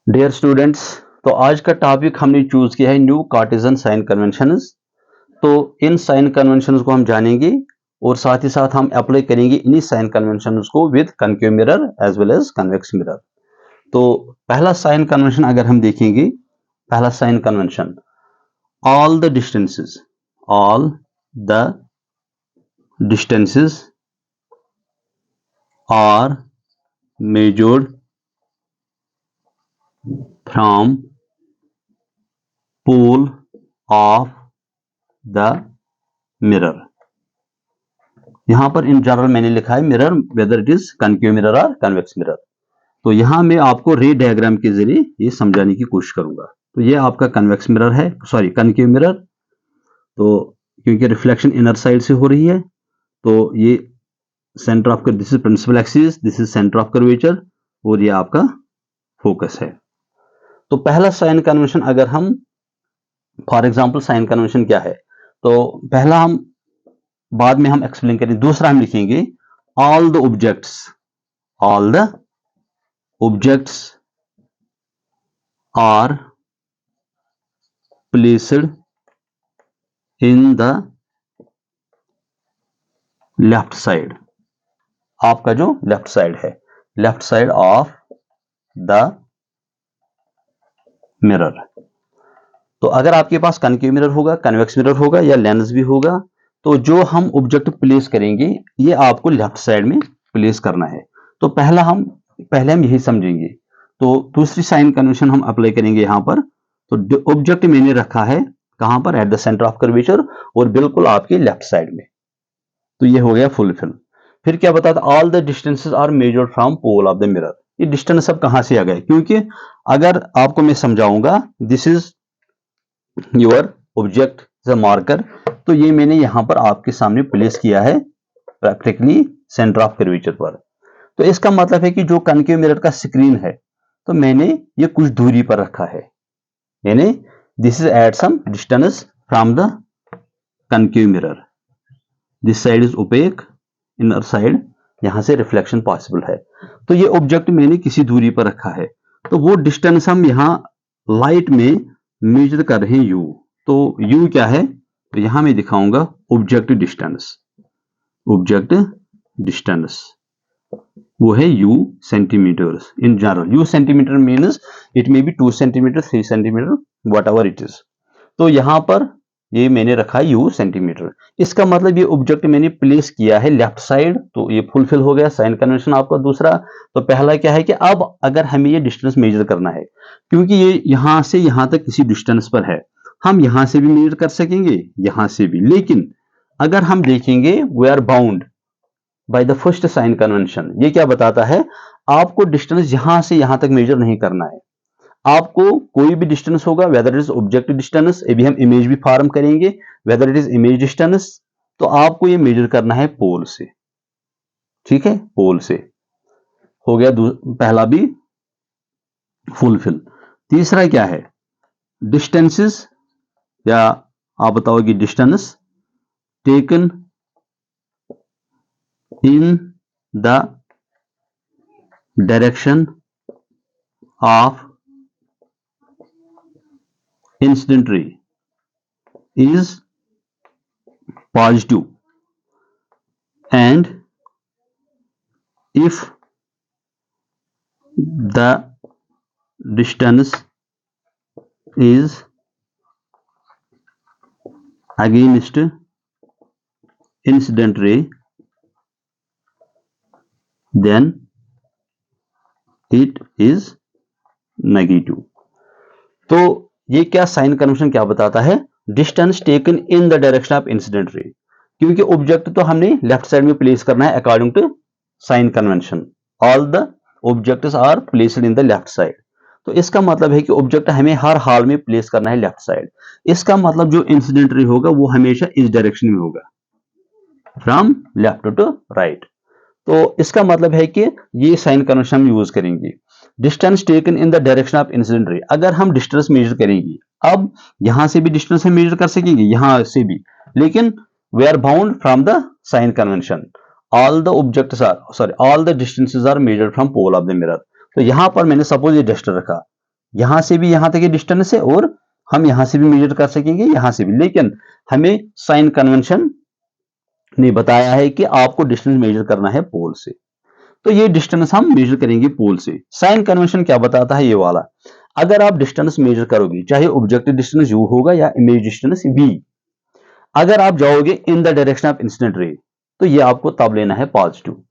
Dear students, तो आज का टॉपिक हमने चूज किया है न्यू कार्टेशियन साइन कन्वेंशंस। तो इन साइन कन्वेंशंस को हम जानेंगे और साथ ही साथ हम अप्लाई करेंगे इन्हीं साइन कन्वेंशंस को with concave mirror as well as convex mirror. तो पहला साइन कन्वेंशन अगर हम देखेंगे, पहला sign convention, all the distances are measured from pole of the mirror। यहां पर इन जनरल मैंने लिखा है mirror, weather it is concave mirror और कन्वेक्स मिरर। तो यहां मैं आपको रे डायग्राम के जरिए ये समझाने की कोशिश करूंगा। तो ये आपका कन्वेक्स मिरर है, सॉरी कनकेव मिरर। तो क्योंकि रिफ्लेक्शन इनर साइड से हो रही है, तो ये centre of this is principal axis, this is centre of curvature और ये आपका फोकस है। तो पहला साइन कन्वेंशन अगर हम, फॉर एग्जांपल साइन कन्वेंशन क्या है, तो पहला हम बाद में हम एक्सप्लेन करेंगे। दूसरा हम लिखेंगे all the objects are placed in the left side. आपका जो लेफ्ट साइड है, left side of the mirror. तो अगर आपके पास कनकेव मिरर होगा, कन्वेक्स मिरर होगा या लेंस भी होगा, तो जो हम ऑब्जेक्ट प्लेस करेंगे ये आपको लेफ्ट साइड में प्लेस करना है। तो पहले हम यही समझेंगे। तो दूसरी साइन कन्वेंशन हम अप्लाई करेंगे यहां पर। तो ऑब्जेक्ट मैंने रखा है कहां पर, at the centre of curvature और बिल्कुल आपके लेफ्ट साइड में। तो ये हो गया फुलफिल। फिर क्या बताता, all the distances are measured from pole of the mirror. ये डिस्टेंस सब कहां से आ गए, क्योंकि अगर आपको मैं समझाऊंगा, this is your object the marker, तो ये मैंने यहां पर आपके सामने प्लेस किया है प्रैक्टिकली सेंटर ऑफ कर्वेचर पर। तो इसका मतलब है कि जो कनकेव मिरर का स्क्रीन है, तो मैंने ये कुछ दूरी पर रखा है, यानी this is at some distance from the concave mirror. This side is opaque, inner side, यहां से रिफ्लेक्शन पॉसिबल है। तो ये ऑब्जेक्ट मैंने किसी दूरी पर रखा है, तो वो डिस्टेंस हम यहां लाइट में मेजर कर रहे हैं यू। तो यू क्या है, तो यहां मैं दिखाऊंगा ऑब्जेक्ट डिस्टेंस वो है u centimetres in general. u centimetre means it may be 2 centimetre, 3 centimetre, whatever it is. तो यहां पर ये मैंने रखा है u सेंटीमीटर। इसका मतलब ये ऑब्जेक्ट मैंने प्लेस किया है लेफ्ट साइड, तो ये फुलफिल हो गया साइन कन्वेंशन आपका दूसरा। तो पहला क्या है कि अब अगर हमें ये डिस्टेंस मेजर करना है, क्योंकि ये यहां से यहां तक किसी डिस्टेंस पर है, हम यहां से भी मेजर कर सकेंगे, यहां से भी। लेकिन अगर हम देखेंगे we are bound by the first sign convention. ये क्या बताता है, आपको डिस्टेंस यहां से यहां तक मेजर नहीं करना है। आपको कोई भी डिस्टेंस होगा, weather it is object distance, अभी हम इमेज भी फॉर्म करेंगे, weather it is image distance, तो आपको ये मेजर करना है पोल से। ठीक है, पोल से हो गया पहला भी फुलफिल। तीसरा क्या है, डिस्टेंसेस, या आप बताओगे distance taken in the direction of incident ray is positive, and if the distance is against incident ray, then it is negative. तो ये क्या साइन कन्वेंशन क्या बताता है, distance taken in the direction of incident रे, क्योंकि object तो हमने लेफ्ट साइड में प्लेस करना है according to sign convention. All the objects are placed in the left side. तो इसका मतलब है कि ऑब्जेक्ट हमें हर हाल में प्लेस करना है लेफ्ट साइड। इसका मतलब जो इंसिडेंट रे होगा वो हमेशा इस डायरेक्शन में होगा, फ्रॉम लेफ्ट टू राइट। तो इसका मतलब है कि ये साइन कन्वेंशन हम यूज करेंगे, distance taken in the direction of incident रे। अगर हम डिस्टेंस मेजर करेंगे, अब यहां से भी डिस्टेंस हम मेजर कर सकेंगे, यहां से भी, लेकिन we are bound from the sign convention. All the distances are measured from pole of the mirror. तो यहां पर मैंने सपोज ये डस्टर रखा, यहां से भी यहां तक ये डिस्टेंस है और हम यहां से भी मेजर कर सकेंगे, यहां से भी, लेकिन हमें साइन कन्वेंशन ने बताया है कि आपको डिस्टेंस मेजर करना है पोल से। तो ये डिस्टेंस हम मेजर करेंगे पोल से। साइन कन्वेंशन क्या बताता है, ये वाला, अगर आप डिस्टेंस मेजर करोगे, चाहे ऑब्जेक्टिव डिस्टेंस u होगा या इमेज डिस्टेंस v, अगर आप जाओगे in the direction of incident ray, तो ये आपको तब लेना है पॉजिटिव।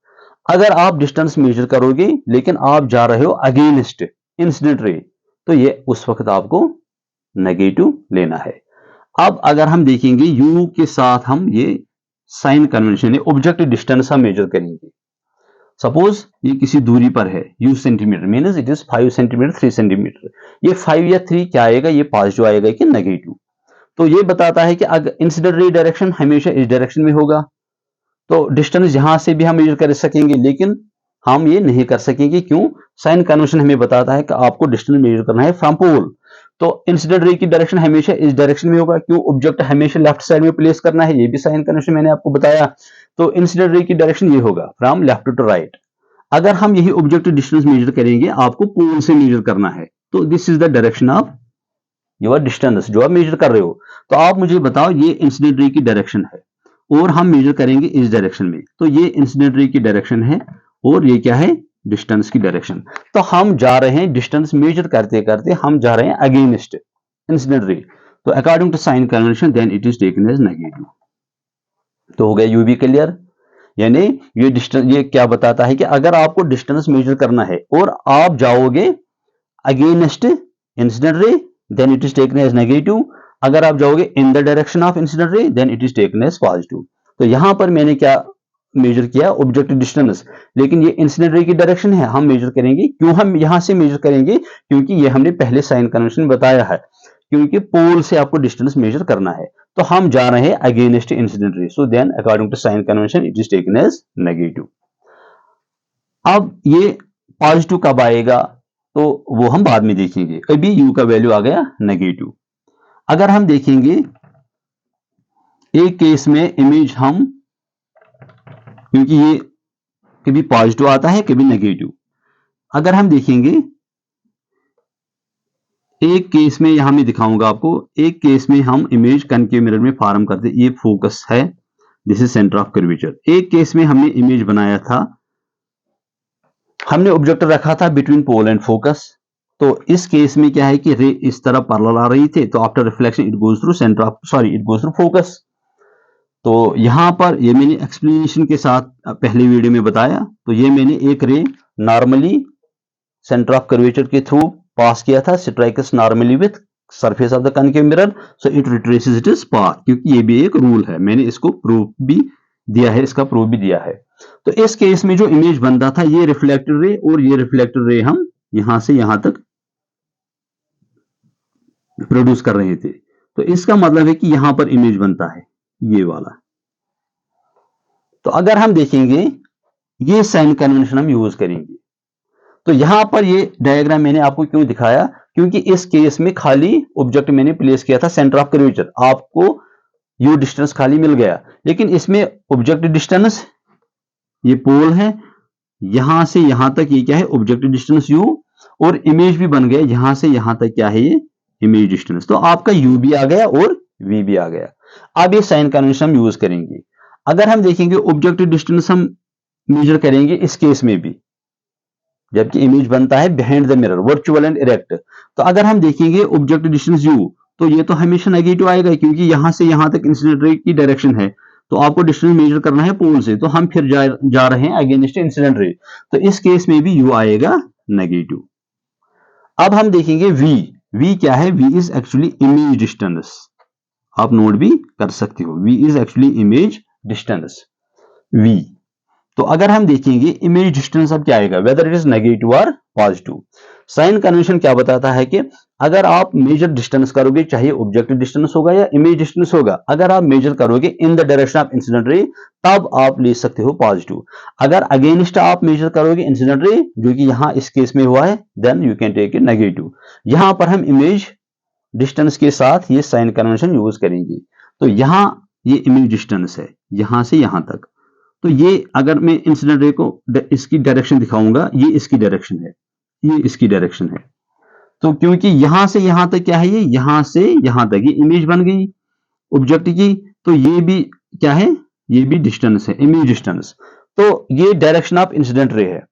अगर आप डिस्टेंस मेजर करोगे लेकिन आप जा रहे हो अगेंस्ट इंसिडेंट रे, तो ये उस वक्त आपको नेगेटिव लेना है। अब अगर हम देखेंगे u के साथ हम ये साइन कन्वेंशन ऑब्जेक्टिव डिस्टेंस हम मेजर करेंगे। सपोज ये किसी दूरी पर है u centimetre, means it is 5 centimetre 3 centimetre, ये 5 या 3 क्या आएगा, ये पॉजिटिव आएगा कि नेगेटिव। तो ये बताता है कि अगर इंसिडेंट रे डायरेक्शन हमेशा इस डायरेक्शन में होगा, तो डिस्टेंस यहां से भी हम मेजर कर सकेंगे, लेकिन हम ये नहीं कर सकेंगे। क्यों? साइन कन्वेंशन हमें बताता है कि आपको डिस्टेंस मेजर करना है फ्रॉम पोल, तो इंसिडेंट रे की डायरेक्शन हमेशा इस डायरेक्शन में होगा। क्यों? ऑब्जेक्ट हमेशा लेफ्ट साइड में प्लेस करना है, ये भी साइन कन्वेंशन मैंने आपको बताया। तो इंसिडेंट रे की डायरेक्शन ये होगा फ्रॉम लेफ्ट टू राइट। अगर हम यही ऑब्जेक्टिव डिस्टेंस मेजर करेंगे, आपको पोल से मेजर करना है, तो this is the direction of your distance जो आप मेजर कर रहे हो। तो आप मुझे बताओ, ये इंसिडेंट रे की डायरेक्शन है और हम मेजर करेंगे इस डायरेक्शन में, तो ये इंसिडेंट रे की डायरेक्शन है और ये क्या है, डिस्टेंस की डायरेक्शन। तो हम जा रहे हैं डिस्टेंस मेजर करते करते हम जा रहे हैं अगेंस्ट इंसिडेंट रे, तो according to sign convention then it is taken as negative. तो हो गया यू भी क्लियर। यानी ये डिस्टेंस, ये क्या बताता है कि अगर आपको डिस्टेंस मेजर करना है और आप जाओगे against incident ray, then it is taken as negative. अगर आप जाओगे in the direction of incident ray, then it is taken as positive. तो यहां पर मैंने क्या मेजर किया, ऑब्जेक्टिव डिस्टेंस, लेकिन ये इंसिडेंट रे की डायरेक्शन है, हम मेजर करेंगे। क्यों हम यहां से मेजर करेंगे? क्योंकि ये हमने पहले साइन कन्वेंशन बताया है, क्योंकि पोल से आपको डिस्टेंस मेजर करना है, तो हम जा रहे हैं against incident ray, so then according to sign convention it is taken as negative. अब ये पॉजिटिव कब आएगा, तो वो हम बाद में देखेंगे। अभी यू का वैल्यू आ गया नेगेटिव। अगर हम देखेंगे एक केस में इमेज हम, क्योंकि ये कभी पॉजिटिव आता है कभी नेगेटिव, अगर हम देखेंगे एक केस में, यहां मैं दिखाऊंगा आपको, एक केस में हम इमेज कनकेव मिरर में फॉर्म करते, ये फोकस है, this is centre of curvature. एक केस में हमने इमेज बनाया था, हमने ऑब्जेक्ट रखा था बिटवीन पोल एंड फोकस। तो इस केस में क्या है कि रे इस तरह पैरेलल आ रही थी, तो after reflection it goes through centre of, sorry, it goes through focus. तो यहां पर ये मैंने एक्सप्लेनेशन के साथ पहले वीडियो में बताया, तो ये मैंने एक ray normally centre of curvature के थ्रू पास किया था, strikes normally with surface of the concave mirror, so it retraces its path, क्योंकि ये भी एक रूल है, मैंने इसको प्रूफ भी दिया है, इसका प्रूफ भी दिया है। तो इस केस में जो इमेज बनता था, ये रिफ्लेक्टेड रे और ये रिफ्लेक्टेड रे हम यहां से यहां तक प्रोड्यूस कर रहे थे। तो इसका मतलब है कि यहां पर इमेज बनता है ये वाला। तो अगर हम देखेंगे ये साइन कन्वेंशन हम यूज करेंगे, तो यहां पर ये डायग्राम मैंने आपको क्यों दिखाया, क्योंकि इस केस में खाली ऑब्जेक्ट मैंने प्लेस किया था सेंटर ऑफ कर्वेचर, आपको यू डिस्टेंस खाली मिल गया, लेकिन इसमें ऑब्जेक्ट डिस्टेंस ये पोल है, यहां से यहां तक ये क्या है, ऑब्जेक्ट डिस्टेंस u, और इमेज भी बन गया यहां से यहां तक क्या है, ये इमेज डिस्टेंस। तो आपका u भी आ गया और v भी आ गया। अब ये साइन कन्वेंशन हम यूज करेंगे। अगर हम देखेंगे ऑब्जेक्ट डिस्टेंस हम मेजर करेंगे इस केस में भी, जबकि इमेज बनता है behind the mirror, virtual and erect. तो अगर हम देखेंगे ऑब्जेक्ट डिस्टेंस u, तो ये तो हमेशा नेगेटिव आएगा, क्योंकि यहां से यहां तक इंसिडेंट रे की डायरेक्शन है, तो आपको डिस्टेंस मेजर करना है पोल से, तो हम फिर जा रहे हैं अगेंस्ट इंसिडेंट रे, तो इस केस में भी u आएगा नेगेटिव। अब हम देखेंगे v क्या है, v is actually image distance, आप नोट भी कर सकते हो, v is actually image distance v। तो अगर हम देखेंगे इमेज डिस्टेंस अब क्या आएगा, वेदर इट इज नेगेटिव और पॉजिटिव। साइन कन्वेंशन क्या बताता है कि अगर आप मेजर डिस्टेंस करोगे, चाहे ऑब्जेक्ट डिस्टेंस होगा या इमेज डिस्टेंस होगा, अगर आप मेजर करोगे इन द डायरेक्शन ऑफ इंसिडेंट रे, तब आप ले सकते हो पॉजिटिव। अगर अगेंस्ट आप मेजर करोगे इंसिडेंट रे, जो कि यहां इस केस में हुआ है, then you can take it negative. यहां पर हम इमेज डिस्टेंस के साथ ये साइन कन्वेंशन यूज करेंगे। तो यहां ये इमेज डिस्टेंस है यहां से यहां तक, तो ये अगर मैं इंसिडेंट रे को इसकी डायरेक्शन दिखाऊंगा, ये इसकी डायरेक्शन है, ये इसकी डायरेक्शन है, तो क्योंकि यहां से यहां तक क्या है, ये यहां से यहां तक ये इमेज बन गई ऑब्जेक्ट की, तो ये भी क्या है, ये भी डिस्टेंस है, इमेज डिस्टेंस। तो ये डायरेक्शन ऑफ इंसिडेंट रे है।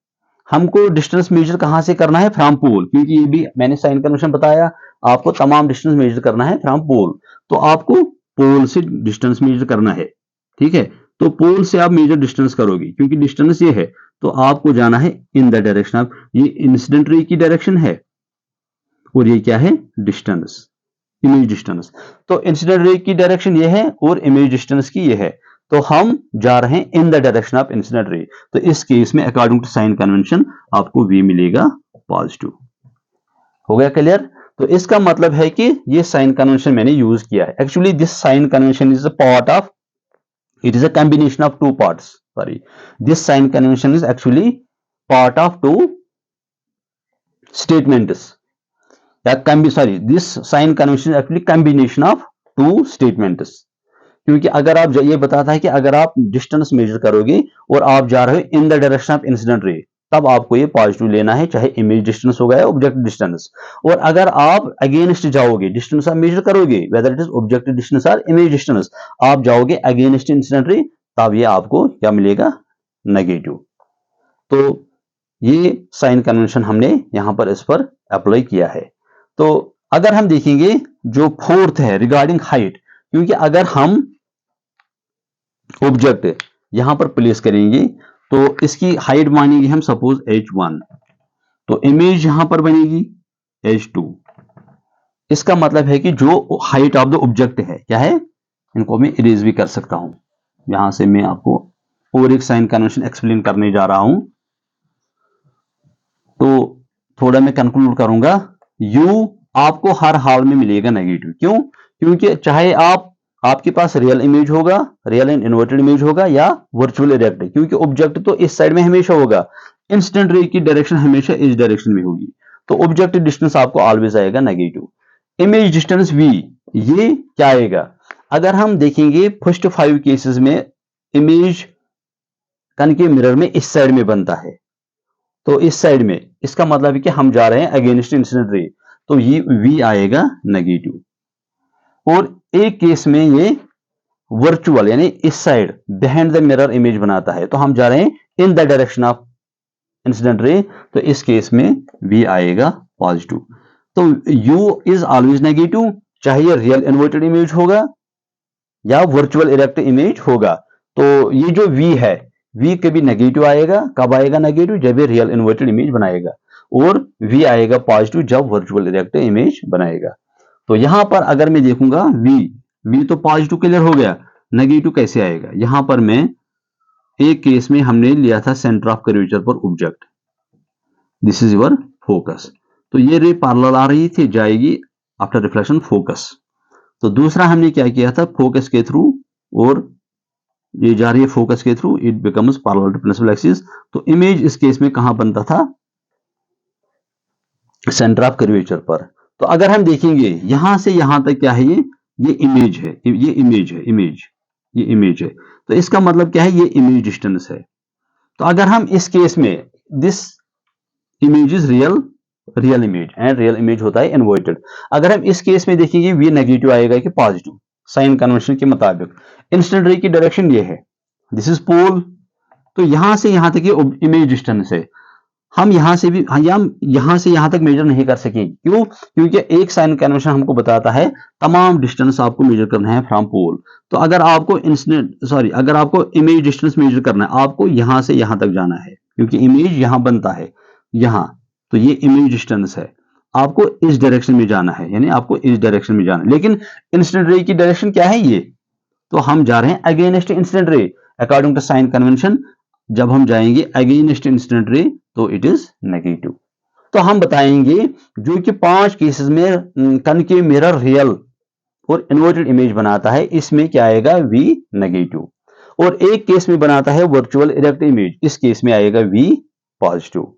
हमको डिस्टेंस मेजर कहां से करना है, फ्रॉम पोल, क्योंकि ये भी मैंने साइन कन्वेंशन बताया, आपको तमाम डिस्टेंस मेजर करना है फ्रॉम पोल। तो आपको पोल से डिस्टेंस मेजर करना है, ठीक है। तो पोल से आप मेजर डिस्टेंस करोगे, क्योंकि डिस्टेंस ये है, तो आपको जाना है इन द डायरेक्शन ऑफ, ये इंसिडेंट रे की डायरेक्शन है और ये क्या है, डिस्टेंस, इमेज डिस्टेंस। तो इंसिडेंट रे की डायरेक्शन ये है और इमेज डिस्टेंस की ये है, तो हम जा रहे हैं इन the direction of incident ray. तो इस केस में अकॉर्डिंग टू साइन कन्वेंशन आपको v मिलेगा पॉजिटिव। हो गया क्लियर। तो इसका मतलब है कि ये साइन कन्वेंशन मैंने यूज किया है। Actually this sign convention is a part of, it is a combination of two parts, sorry, this sign convention is actually part of two statements, this sign convention is actually combination of two statements। क्योंकि अगर आप ये बताता है कि अगर आप distance measure करोगे और आप जा रहे हो इन द डायरेक्शन ऑफ इंसिडेंट रे, तब आपको ये पॉजिटिव लेना है, चाहे इमेज डिस्टेंस होगा या ऑब्जेक्टिव डिस्टेंस। और अगर आप अगेंस्ट जाओगे, डिस्टेंस आप मेजर करोगे, weather it is objective distance और इमेज डिस्टेंस, आप जाओगे अगेंस्ट इंसिडेंट रे, तब ये आपको क्या मिलेगा, नेगेटिव। तो ये साइन कन्वेंशन हमने यहां पर इस पर अप्लाई किया है। तो अगर हम देखेंगे जो फोर्थ है रिगार्डिंग हाइट, क्योंकि अगर हम ऑब्जेक्ट यहां पर प्लेस करेंगे तो इसकी हाइट मानेंगे हम सपोज h1, तो इमेज यहां पर बनेगी h2। इसका मतलब है कि जो हाइट ऑफ द ऑब्जेक्ट है क्या है, इनको मैं इरेज भी कर सकता हूं। यहां से मैं आपको और एक साइन कन्वेंशन एक्सप्लेन करने जा रहा हूं, तो थोड़ा मैं कंक्लूड करूंगा। u आपको हर हाल में मिलेगा नेगेटिव, क्यों, क्योंकि चाहे आपके पास रियल इमेज होगा, रियल एंड इन्वर्टेड इमेज होगा या वर्चुअल इरेक्ट, क्योंकि ऑब्जेक्ट तो इस साइड में हमेशा होगा, इंसिडेंट रे की डायरेक्शन हमेशा इस डायरेक्शन में होगी, तो ऑब्जेक्टिव डिस्टेंस आपको ऑलवेज आएगा नेगेटिव। इमेज डिस्टेंस v, ये क्या आएगा, अगर हम देखेंगे फर्स्ट 5 केसेस में इमेज कनकेव मिरर में इस साइड में बनता है, तो इस साइड में, इसका मतलब है कि हम जा रहे हैं अगेंस्ट इंसिडेंट रे, तो ये v आएगा नेगेटिव। और एक केस में ये वर्चुअल यानी इस side behind the mirror image बनाता है, तो हम जा रहे हैं इन the direction of incident ray, तो इस केस में v आएगा पॉजिटिव। तो u इज ऑलवेज नेगेटिव, चाहे ये रियल इन्वर्टेड इमेज होगा या वर्चुअल इरेक्ट इमेज होगा। तो ये जो v है, v कभी नेगेटिव आएगा, कब आएगा नेगेटिव, जब ये रियल इन्वर्टेड इमेज बनाएगा, और v आएगा पॉजिटिव जब वर्चुअल इरेक्ट इमेज बनाएगा। तो यहां पर अगर मैं देखूंगा v तो पॉजिटिव क्लियर हो गया, नेगेटिव कैसे आएगा। यहां पर मैं एक केस में हमने लिया था सेंटर ऑफ कर्वेचर पर object, this is your focus, तो ये रे पैरेलल आ रही थी, जाएगी आफ्टर रिफ्लेक्शन फोकस। तो दूसरा हमने क्या किया था, फोकस के थ्रू, और ये जा रही है फोकस के through, it becomes parallel to principal axis. तो इमेज इस केस में कहां बनता था, सेंटर ऑफ कर्वेचर पर। तो अगर हम देखेंगे यहां से यहां तक क्या है, ये इमेज है, ये इमेज है, ये इमेज है, तो इसका मतलब क्या है, ये इमेज डिस्टेंस है। तो अगर हम इस केस में, this image is real image and real image होता है इन्वर्टेड। अगर हम इस केस में देखेंगे वी नेगेटिव आएगा कि पॉजिटिव, साइन कन्वेंशन के मुताबिक इंसिडेंट रे की डायरेक्शन ये है, दिस इज पोल, तो यहां से यहां तक ये इमेज डिस्टेंस है। हम यहां से भी, हम यहां से यहां तक मेजर नहीं कर सकेंगे, क्यों, क्योंकि एक साइन कन्वेंशन हमको बताता है तमाम डिस्टेंस आपको मेजर करना है फ्रॉम पोल। तो अगर आपको अगर आपको इमेज डिस्टेंस मेजर करना है, आपको यहां से यहां तक जाना है, क्योंकि इमेज यहां बनता है यहां, तो ये इमेज डिस्टेंस है, आपको इस डायरेक्शन में जाना है, यानी आपको इस डायरेक्शन में जाना है। लेकिन इंसिडेंट रे की डायरेक्शन क्या है ये, तो हम जा रहे हैं against incident ray according to sign convention. जब हम जाएंगे अगेंस्ट इंसिडेंट रे तो इट इज नेगेटिव। तो हम बताएंगे जो कि 5 केसेस में कनकेव मिरर रियल और इन्वर्टेड इमेज बनाता है, इसमें क्या आएगा, v नेगेटिव, और एक केस में बनाता है वर्चुअल इरेक्ट इमेज, इस केस में आएगा v पॉजिटिव।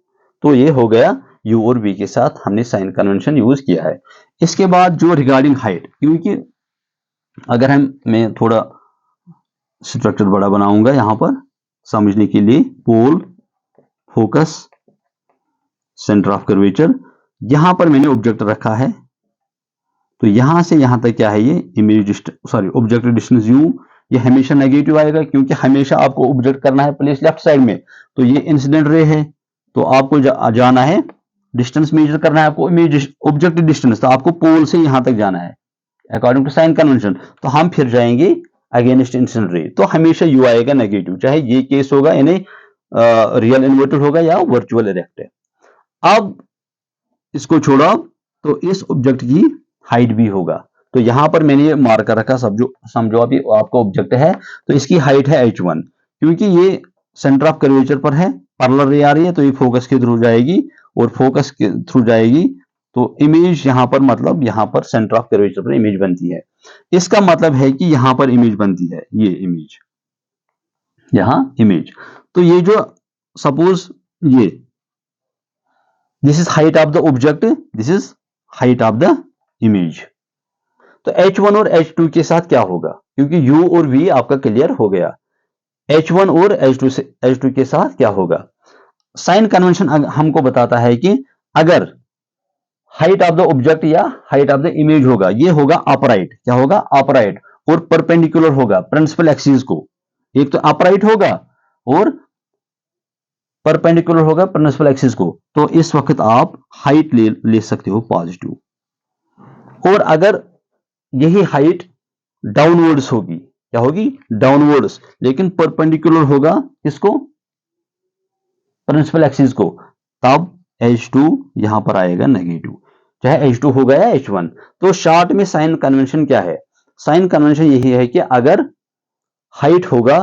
तो ये हो गया u और v के साथ हमने साइन कन्वेंशन यूज किया है। इसके बाद जो रिगार्डिंग हाइट, क्योंकि अगर मैं थोड़ा स्ट्रक्चर बड़ा बनाऊंगा यहां पर समझने के लिए, पोल, फोकस, सेंटर ऑफ कर्वेचर, यहां पर मैंने ऑब्जेक्ट रखा है, तो यहां से यहां तक क्या है, ये image sorry object distance u, ये हमेशा नेगेटिव आएगा क्योंकि हमेशा आपको ऑब्जेक्ट करना है प्लेस लेफ्ट साइड में। तो ये इंसिडेंट रे है, तो आपको जाना है, डिस्टेंस मेजर करना है आपको, इमेज ऑब्जेक्ट डिस्टेंस, तो आपको पोल से यहां तक जाना है अकॉर्डिंग टू साइन कन्वेंशन। तो हम फिर जाएंगे अगेंस्ट इंसिडेंट रे, तो हमेशा u आएगा नेगेटिव, चाहे ये केस होगा यानी रियल इन्वर्टेड होगा या वर्चुअल इरेक्ट है। अब इसको छोड़ो, तो इस ऑब्जेक्ट की हाइट भी होगा, तो यहां पर मैंने ये मार्कर रखा, सब जो समझो अभी आपका ऑब्जेक्ट है, तो इसकी हाइट है h1, क्योंकि ये सेंटर ऑफ कर्वेचर पर है, पैरेलल रे आ रही है, तो ये फोकस के थ्रू जाएगी और फोकस के थ्रू जाएगी, तो इमेज यहां पर मतलब यहां पर सेंटर ऑफ कर्वेचर पर इमेज बनती है। इसका मतलब है कि यहां पर इमेज बनती है, ये इमेज, यहां इमेज, तो ये जो सपोज ये this is height of the object, this is height of the image. तो H1 और H2 के साथ क्या होगा, क्योंकि U और V आपका क्लियर हो गया, H1 और H2 के साथ क्या होगा। साइन कन्वेंशन हमको बताता है कि अगर हाइट ऑफ द ऑब्जेक्ट या हाइट ऑफ द इमेज होगा, ये होगा अपराइट, क्या होगा अपराइट, और परपेंडिकुलर होगा प्रिंसिपल एक्सिस को, एक तो अपराइट होगा और परपेंडिकुलर होगा प्रिंसिपल एक्सिस को, तो इस वक्त आप हाइट ले सकते हो पॉजिटिव। और अगर यही हाइट डाउनवर्ड्स होगी, क्या होगी डाउनवर्ड्स, लेकिन परपेंडिकुलर होगा किसको, प्रिंसिपल एक्सिस को, तब H2 यहां पर आएगा नेगेटिव, चाहे H2 होगा या H1। तो शॉर्ट में साइन कन्वेंशन क्या है, साइन कन्वेंशन यही है कि अगर हाइट होगा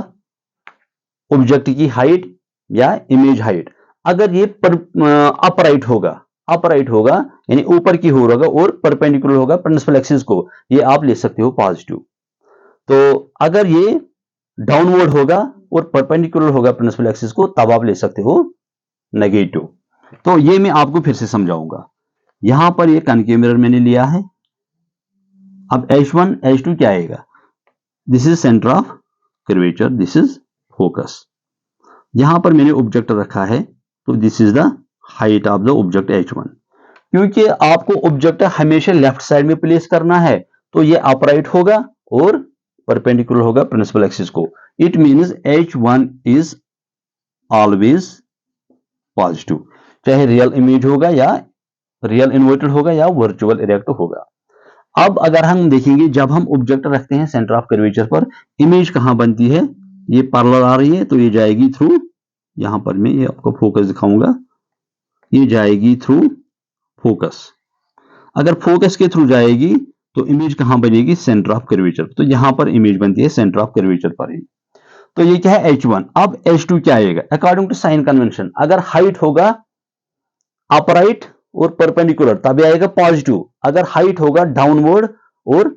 ऑब्जेक्ट की हाइट या इमेज हाइट, अगर ये अपराइट होगा यानी ऊपर की ओर होगा और परपेंडिकुलर होगा प्रिंसिपल एक्सिस को, ये आप ले सकते हो पॉजिटिव। तो अगर ये डाउनवर्ड होगा और परपेंडिकुलर होगा प्रिंसिपल एक्सिस को, तब आप ले सकते हो नेगेटिव। तो ये मैं आपको फिर से समझाऊंगा। यहां पर ये कनकेव मिरर मैंने लिया है, अब H1 H2 क्या आएगा, this is centre of curvature, this is focus, यहां पर मैंने ऑब्जेक्ट रखा है, तो this is the height of the object H1। क्योंकि आपको ऑब्जेक्ट हमेशा लेफ्ट साइड में प्लेस करना है, तो ये अपराइट होगा और परपेंडिकुलर होगा प्रिंसिपल एक्सिस को, it means H1 is always positive, चाहे रियल इमेज होगा या रियल इन्वर्टेड होगा या वर्चुअल इरेक्ट होगा। अब अगर हम देखेंगे, जब हम ऑब्जेक्ट रखते हैं सेंटर ऑफ कर्वेचर पर, इमेज कहां बनती है, ये पैरेलल आ रही है, तो ये जाएगी थ्रू, यहां पर मैं ये आपको फोकस दिखाऊंगा, ये जाएगी थ्रू फोकस, अगर फोकस के थ्रू जाएगी तो इमेज कहां बनेगी, सेंटर ऑफ कर्वेचर, तो यहां पर इमेज बनती है सेंटर ऑफ कर्वेचर पर ही। तो ये क्या है H1। अब H2 क्या आएगा, अकॉर्डिंग टू साइन कन्वेंशन, अगर हाइट होगा अपराइट और परपेंडिकुलर तब आएगा पॉजिटिव, अगर हाइट होगा डाउनवर्ड और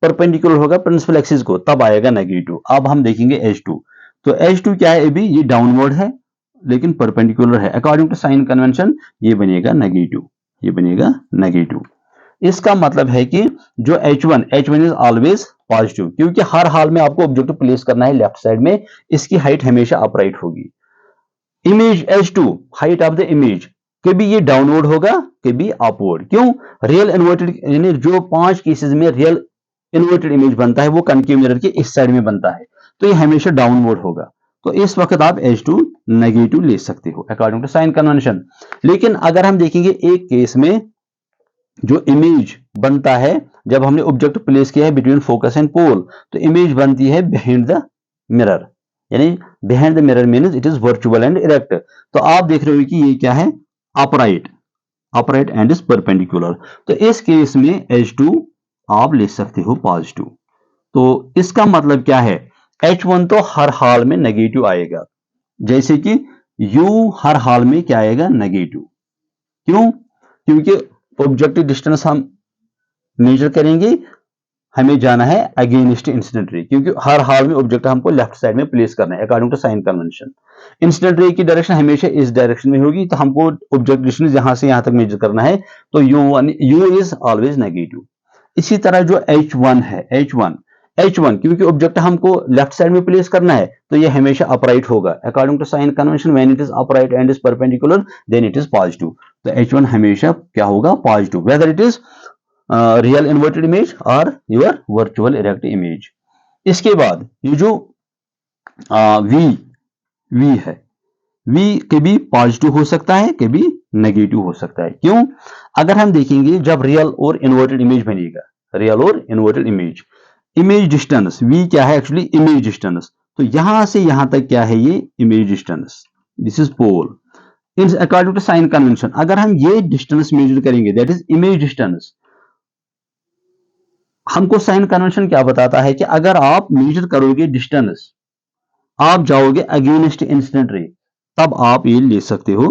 परपेंडिकुलर होगा प्रिंसिपल एक्सिस को, तब आएगा नेगेटिव। अब हम देखेंगे H2, तो H2 क्या है, अभी ये डाउनवर्ड है लेकिन परपेंडिकुलर है, अकॉर्डिंग टू साइन कन्वेंशन ये बनेगा नेगेटिव, ये बनेगा नेगेटिव। इसका मतलब है कि जो H1 इज ऑलवेज पॉजिटिव, क्योंकि हर हाल में आपको ऑब्जेक्ट प्लेस करना है लेफ्ट साइड में, इसकी हाइट हमेशा अपराइट होगी। Image H2 height of the image, कभी ये डाउनवर्ड होगा कभी अपवर्ड, क्यों, रियल इन्वर्टेड, यानी जो 5 केसेस में रियल इन्वर्टेड इमेज बनता है वो कनकेव मिरर के इस साइड में बनता है, तो ये हमेशा डाउनवर्ड होगा, तो इस वक्त आप H2 नेगेटिव ले सकते हो अकॉर्डिंग टू साइन कन्वेंशन। लेकिन अगर हम देखेंगे एक केस में जो इमेज बनता है, जब हमने ऑब्जेक्ट प्लेस किया है बिटवीन फोकस एंड पोल, तो इमेज बनती है बिहाइंड द मिरर, यानी behind the mirror means it is virtual and erect. तो आप देख रहे हो कि ये क्या है, अपराइट एंड इज परपेंडिकुलर, तो इस केस में H2 आप ले सकते हो पॉजिटिव। तो इसका मतलब क्या है, H1 तो हर हाल में नेगेटिव आएगा, जैसे कि U हर हाल में क्या आएगा, नेगेटिव, क्यों, क्योंकि ऑब्जेक्टिव डिस्टेंस हम मेजर करेंगे, हमें जाना है अगेंस्ट इंसिडेंट रे, क्योंकि हर हाल में ऑब्जेक्ट हमको लेफ्ट साइड में प्लेस करना है according to sign convention. Incident ray की डायरेक्शन हमेशा इस डायरेक्शन में होगी, तो हमको ऑब्जेक्ट डिस्टेंस यहां से यहां तक मेजर करना है, तो U इज ऑलवेज नेगेटिव। इसी तरह जो H1 है, H1 H1 क्योंकि ऑब्जेक्ट हमको लेफ्ट साइड में प्लेस करना है तो ये हमेशा अपराइट होगा। According to sign convention when it is upright and is perpendicular then it is positive. तो H1 हमेशा क्या होगा, positive, whether it is real inverted image और योर वर्चुअल इरेक्ट इमेज। इसके बाद ये जो V है, V कभी पॉजिटिव हो सकता है कभी नेगेटिव हो सकता है। क्यों? अगर हम देखेंगे जब रियल और इन्वर्टेड इमेज बनेगा, रियल और inverted image, image distance V क्या है एक्चुअली, इमेज डिस्टेंस। तो यहां से यहां तक क्या है, ये image distance, this is pole. In according to sign convention अगर हम ये डिस्टेंस मेजर करेंगे दैट इज इमेज डिस्टेंस। हमको साइन कन्वेंशन क्या बताता है कि अगर आप मेजर करोगे डिस्टेंस, आप जाओगे अगेंस्ट इंसिडेंट रे, तब आप ये ले सकते हो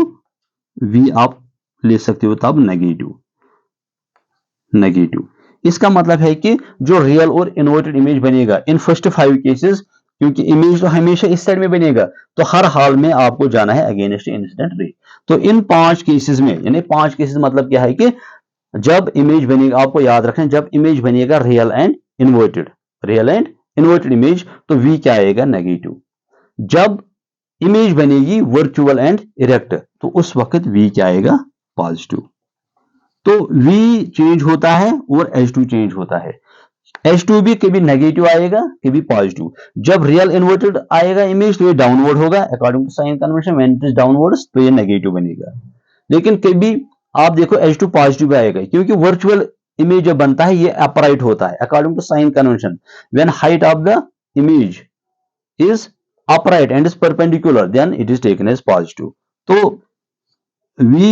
V, आप ले सकते हो तब नेगेटिव। इसका मतलब है कि जो रियल और इन्वर्टेड इमेज बनेगा इन फर्स्ट 5 केसेस, क्योंकि इमेज तो हमेशा इस साइड में बनेगा तो हर हाल में आपको जाना है अगेंस्ट इंसिडेंट रे। तो इन 5 केसेस में, यानी 5 केसेस मतलब क्या है कि जब इमेज बनेगा, आपको याद रखना, जब इमेज बनेगा रियल एंड इन्वर्टेड इमेज तो V क्या आएगा, नेगेटिव। जब इमेज बनेगी वर्चुअल एंड इरेक्ट तो उस वक्त V क्या आएगा, पॉजिटिव। तो V चेंज होता है और H2 चेंज होता है। H2 भी कभी नेगेटिव आएगा कभी पॉजिटिव। जब रियल इन्वर्टेड आएगा इमेज तो ये डाउनवर्ड होगा according to sign convention, when it is downwards तो ये नेगेटिव बनेगा। लेकिन कभी आप देखो H2 पॉजिटिव आएगा क्योंकि वर्चुअल इमेज जब बनता है ये अपराइट होता है according to sign convention, when height of the image is upright and is perpendicular then it is taken as positive। तो V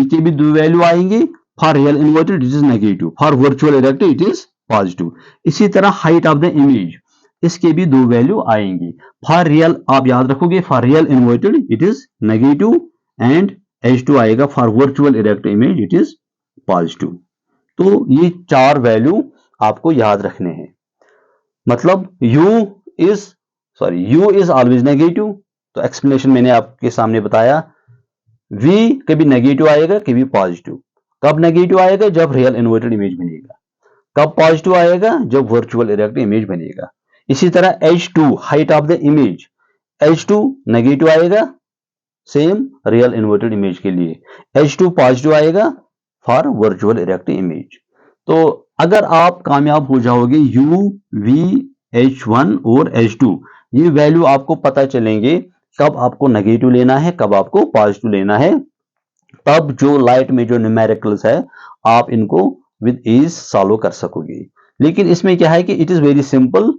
के भी दो वैल्यू आएंगे, for real inverted it is negative, for virtual erect it is positive. इसी तरह height of the image, इसके भी दो वैल्यू आएंगी, फॉर रियल आप याद रखोगे for real inverted it is negative and H2 आएगा, for virtual erect image it is positive. तो ये 4 वैल्यू आपको याद रखने हैं। मतलब U इज ऑलवेज नेगेटिव, तो एक्सप्लेनेशन मैंने आपके सामने बताया। V कभी नेगेटिव आएगा कभी पॉजिटिव। कब नेगेटिव आएगा, जब रियल इन्वर्टेड इमेज बनेगा। कब पॉजिटिव आएगा, जब वर्चुअल इरेक्ट इमेज बनेगा। इसी तरह H2 height of the image, H2 negative आएगा सेम रियल इन्वर्टेड इमेज के लिए, H2 पॉजिटिव आएगा फॉर वर्चुअल इरेक्ट इमेज। तो अगर आप कामयाब हो जाओगे U, V, H1 और H2, ये वैल्यू आपको पता चलेंगे कब आपको नेगेटिव लेना है कब आपको पॉजिटिव लेना है, तब जो लाइट में जो न्यूमेरिकल्स है आप इनको विद ईज सॉल्व कर सकोगे। लेकिन इसमें क्या है कि it is very simple,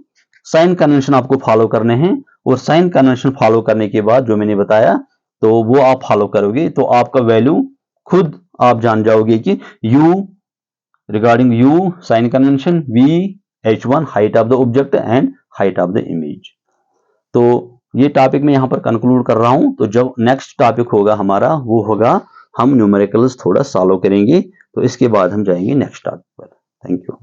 sign convention आपको फॉलो करने हैं और साइन कन्वेंशन फॉलो करने के बाद जो मैंने बताया तो वो आप फॉलो करोगे तो आपका वैल्यू खुद आप जान जाओगे कि U regarding U sign convention, V, H1 height of the object and height of the image. तो ये टॉपिक मैं यहां पर कंक्लूड कर रहा हूं। तो जब नेक्स्ट टॉपिक होगा हमारा वो होगा हम न्यूमेरिकल्स थोड़ा सॉल्व करेंगे, तो इसके बाद हम जाएंगे नेक्स्ट टॉपिक पर। Thank you.